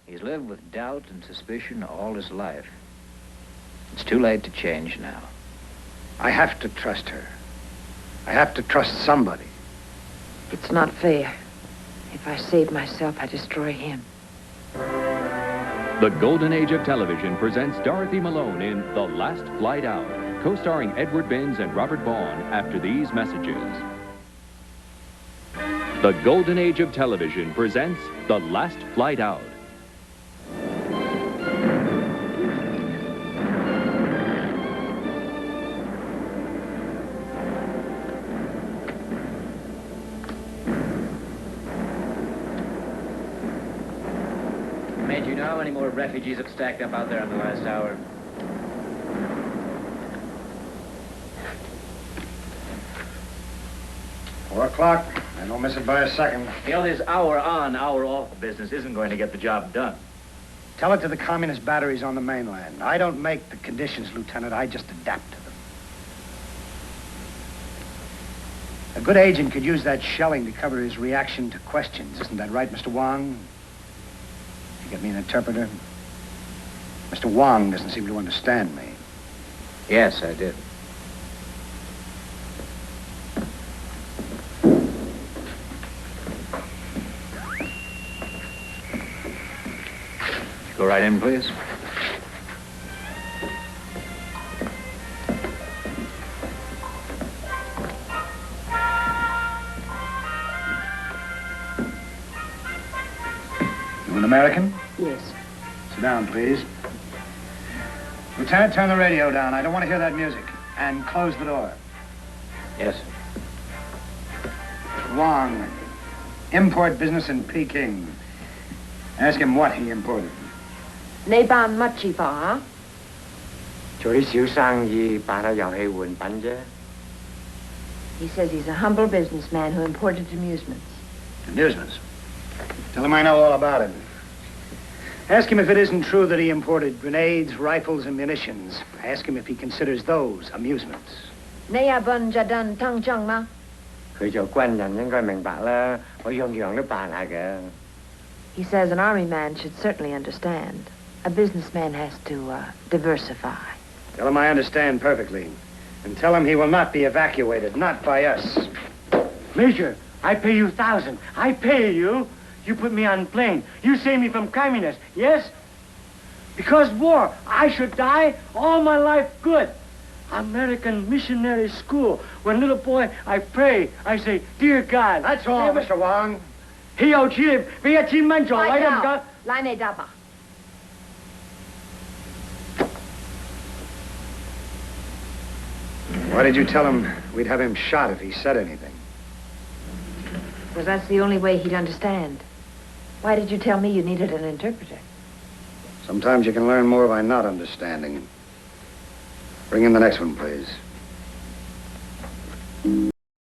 He's lived with doubt and suspicion all his life. It's too late to change now. I have to trust her. I have to trust somebody. It's not fair. If I save myself, I destroy him. The Golden Age of Television presents Dorothy Malone in The Last Flight Out, co-starring Edward Binns and Robert Vaughn after these messages. The Golden Age of Television presents The Last Flight Out. Major, you know how many more refugees have stacked up out there in the last hour? Four o'clock. I don't miss it by a second. You know, this hour on, hour off business isn't going to get the job done. Tell it to the communist batteries on the mainland. I don't make the conditions, Lieutenant. I just adapt to them. A good agent could use that shelling to cover his reaction to questions. Isn't that right, Mr. Wong? You get me an interpreter? Mr. Wong doesn't seem to understand me. Yes, I did. Go right in, please. You an American? Yes. Sit down, please. Lieutenant, turn the radio down. I don't want to hear that music. And close the door. Yes. Wong, import business in Peking. Ask him what he imported. 你辦乜字吧？做啲小生意，扮下遊戲玩品啫。 He says he's a humble businessman who imported amusements. Amusements? Tell him I know all about it. Ask him if it isn't true that he imported grenades, rifles, and munitions. Ask him if he considers those amusements. 你阿笨就等當真嗎？佢做軍人應該明白啦，我樣樣都扮下嘅。 He says an army man should certainly understand. A businessman has to diversify. Tell him I understand perfectly. And tell him he will not be evacuated, not by us. Major, I pay you 1,000. I pay you. You put me on plane. You save me from communists, yes? Because war, I should die all my life good. American missionary school. When little boy, I pray. I say, dear God. That's all, Mr. Wong. 豈有此理，俾1000蚊座位都唔得。拉你答吧。 Why did you tell him we'd have him shot if he said anything? Because that's the only way he'd understand. Why did you tell me you needed an interpreter? Sometimes you can learn more by not understanding. Bring in the next one, please.